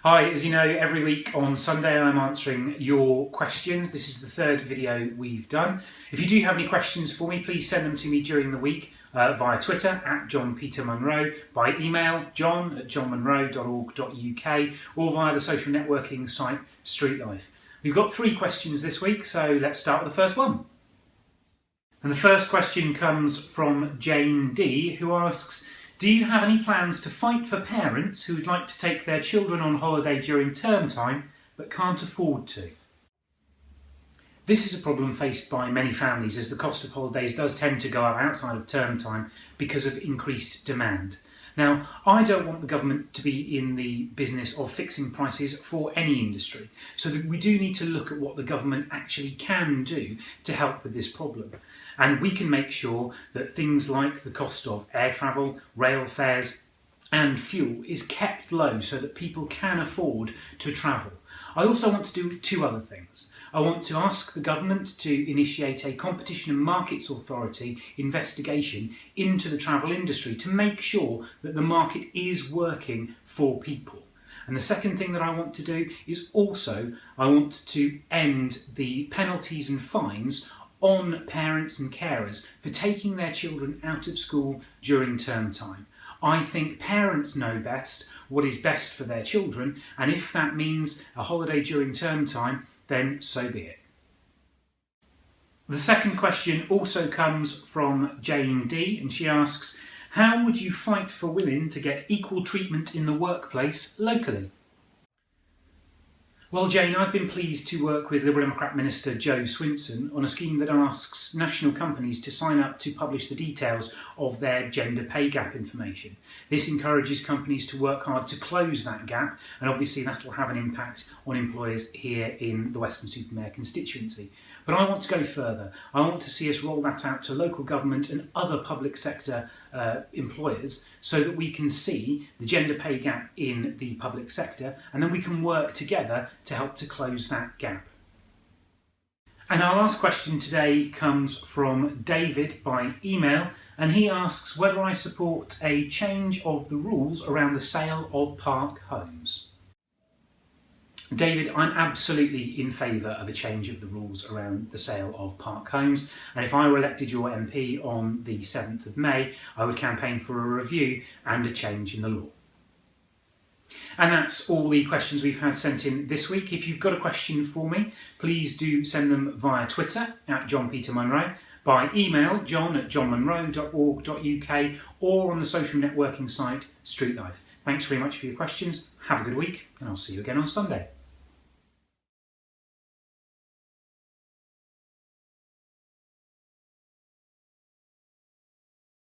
Hi, as you know, every week on Sunday I'm answering your questions. This is the third video we've done. If you do have any questions for me, please send them to me during the week via Twitter @JohnPeterMunro, by email john@johnmunro.org.uk, or via the social networking site StreetLife. We've got 3 questions this week, so let's start with the first one. And the first question comes from Jane D, who asks, do you have any plans to fight for parents who would like to take their children on holiday during term time but can't afford to? This is a problem faced by many families, as the cost of holidays does tend to go up outside of term time because of increased demand. Now, I don't want the government to be in the business of fixing prices for any industry, so that we do need to look at what the government actually can do to help with this problem. And we can make sure that things like the cost of air travel, rail fares and fuel is kept low so that people can afford to travel. I also want to do 2 other things. I want to ask the government to initiate a Competition and Markets Authority investigation into the travel industry to make sure that the market is working for people. And the second thing that I want to do is also I want to end the penalties and fines on parents and carers for taking their children out of school during term time. I think parents know best what is best for their children, and if that means a holiday during term time, then so be it. The second question also comes from Jane D, and she asks, how would you fight for women to get equal treatment in the workplace locally? Well, Jane, I've been pleased to work with Liberal Democrat Minister Jo Swinson on a scheme that asks national companies to sign up to publish the details of their gender pay gap information. This encourages companies to work hard to close that gap, and obviously that will have an impact on employers here in the Weston-super-Mare constituency. But I want to go further. I want to see us roll that out to local government and other public sector employers so that we can see the gender pay gap in the public sector, and then we can work together to help to close that gap. And our last question today comes from David by email, and he asks whether I support a change of the rules around the sale of park homes. David, I'm absolutely in favour of a change of the rules around the sale of park homes, and if I were elected your MP on the 7th of May, I would campaign for a review and a change in the law. And that's all the questions we've had sent in this week. If you've got a question for me, please do send them via Twitter @JohnPeterMunro, by email john@johnmunro.org.uk, or on the social networking site StreetLife. Thanks very much for your questions, have a good week, and I'll see you again on Sunday.